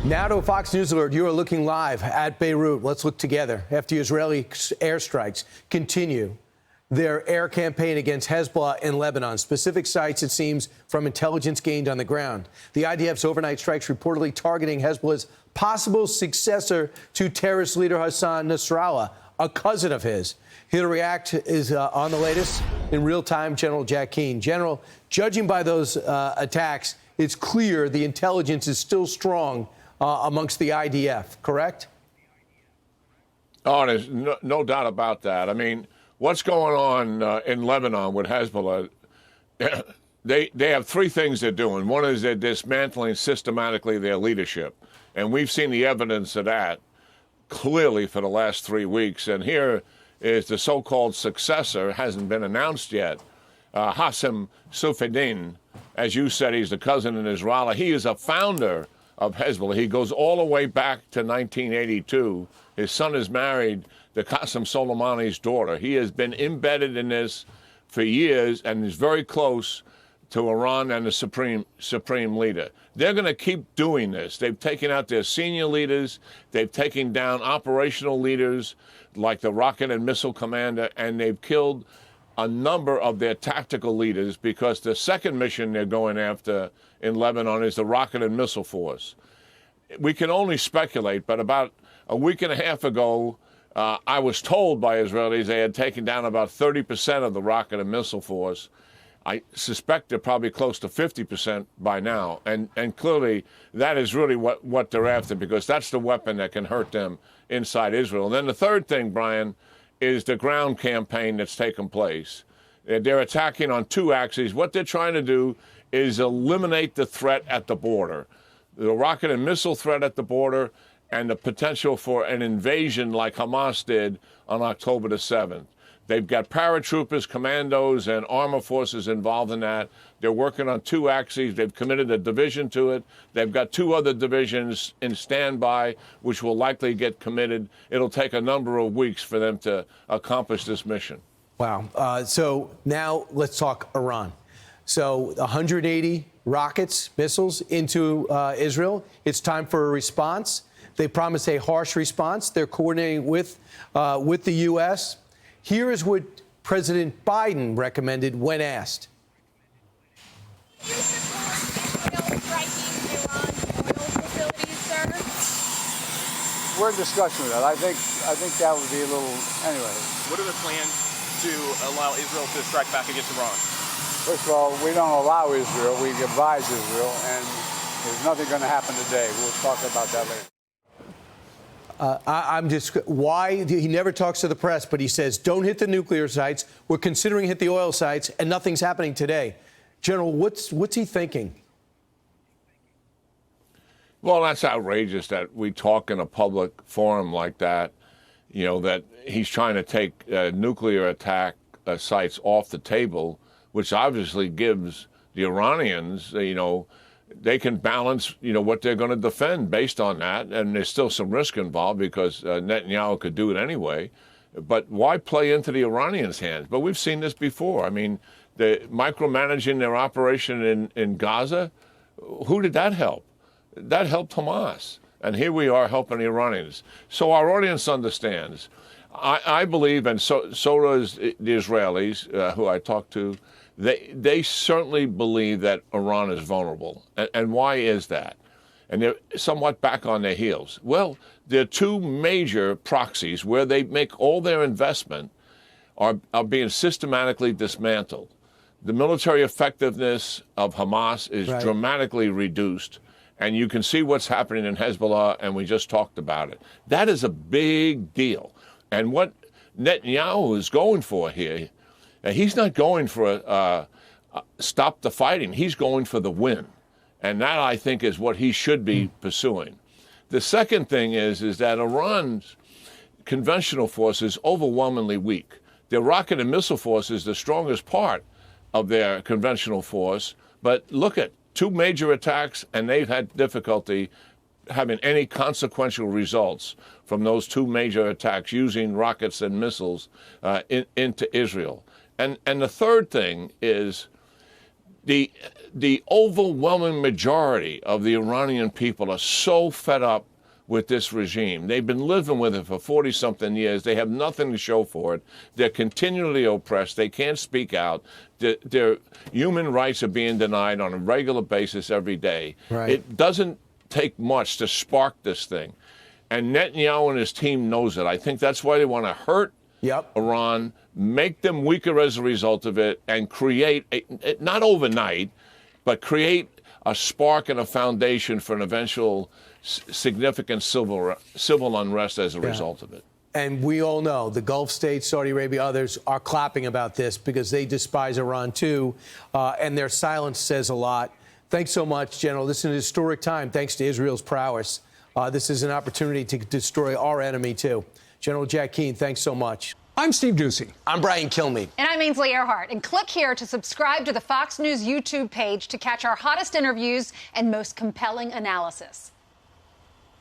Now to a Fox News alert. You are looking live at Beirut. Let's look together. After Israeli airstrikes continue their air campaign against Hezbollah in Lebanon. Specific sites, it seems, from intelligence gained on the ground. The IDF's overnight strikes reportedly targeting Hezbollah's possible successor to terrorist leader Hassan Nasrallah, a cousin of his. Here to react is on the latest in real time, General Jack Keane. General, judging by those attacks, it's clear the intelligence is still strong amongst the IDF, correct? Oh, there's no doubt about that. I mean, what's going on in Lebanon with Hezbollah, they have three things they're doing. One is they're dismantling systematically their leadership. And we've seen the evidence of that clearly for the last 3 weeks. And here is the so-called successor, hasn't been announced yet, Hassan Suffiddin. As you said, he's the cousin of Nasrallah. He is a founder of Hezbollah. He goes all the way back to 1982. His son is married to Qasem Soleimani's daughter. He has been embedded in this for years and is very close to Iran and the supreme leader. They're going to keep doing this. They've taken out their senior leaders. They've taken down operational leaders like the rocket and missile commander, and they've killed a number of their tactical leaders, because the second mission they're going after in Lebanon is the rocket and missile force. We can only speculate, but about a week and a half ago, I was told by Israelis they had taken down about 30% of the rocket and missile force. I suspect they're probably close to 50% by now. And clearly that is really what they're after, because that's the weapon that can hurt them inside Israel. And then the third thing, Brian, is the ground campaign that's taken place. They're attacking on two axes. What they're trying to do is eliminate the threat at the border, the rocket and missile threat at the border, and the potential for an invasion like Hamas did on October the 7th. They've got paratroopers, commandos, and armor forces involved in that. They're working on two axes. They've committed a division to it. They've got two other divisions in standby, which will likely get committed. It'll take a number of weeks for them to accomplish this mission. Wow. So now let's talk Iran. So 180 rockets, missiles into Israel. It's time for a response. They promised a harsh response. They're coordinating with the U.S. Here is what President Biden recommended when asked. Do you support striking Iran's oil facilities, sir? We're in discussion with that. I think that would be a little, anyway. What are the plans to allow Israel to strike back against Iran? First of all, we don't allow Israel. We advise Israel, and there's nothing going to happen today. We'll talk about that later. I'm just, why? He never talks to the press, but he says, don't hit the nuclear sites. We're considering hit the oil sites, and nothing's happening today. General, what's he thinking? Well, that's outrageous that we talk in a public forum like that, you know, that he's trying to take nuclear attack sites off the table, which obviously gives the Iranians, you know, they can balance, you know, what they're going to defend based on that. And there's still some risk involved because Netanyahu could do it anyway. But why play into the Iranians' hands? But we've seen this before. I mean, the micromanaging their operation in Gaza, who did that help? That helped Hamas. And here we are helping the Iranians. So our audience understands. I believe, and so does the Israelis who I talked to, they certainly believe that Iran is vulnerable. And why is that? And they're somewhat back on their heels. Well, there are two major proxies where they make all their investment are being systematically dismantled. The military effectiveness of Hamas is dramatically reduced. And you can see what's happening in Hezbollah, and we just talked about it. That is a big deal. And what Netanyahu is going for here, he's not going for stop the fighting. He's going for the win. And that, I think, is what he should be pursuing. The second thing is that Iran's conventional force is overwhelmingly weak. Their rocket and missile force is the strongest part of their conventional force. But look at two major attacks, and they've had difficulty having any consequential results from those two major attacks using rockets and missiles into Israel. And the third thing is the overwhelming majority of the Iranian people are so fed up with this regime. They've been living with it for 40-something years. They have nothing to show for it. They're continually oppressed. They can't speak out. Their human rights are being denied on a regular basis every day. Right. It doesn't take much to spark this thing. And Netanyahu and his team knows it. I think that's why they want to hurt Iran, make them weaker as a result of it, and create, not overnight, but create a spark and a foundation for an eventual significant civil unrest as a result of it. And we all know the Gulf states, Saudi Arabia, others are clapping about this because they despise Iran too, and their silence says a lot. Thanks so much, General. This is an historic time thanks to Israel's prowess. This is an opportunity to destroy our enemy too. General Jack Keane, thanks so much. I'm Steve Doocy. I'm Brian Kilmeade. And I'm Ainsley Earhart. And click here to subscribe to the Fox News YouTube page to catch our hottest interviews and most compelling analysis.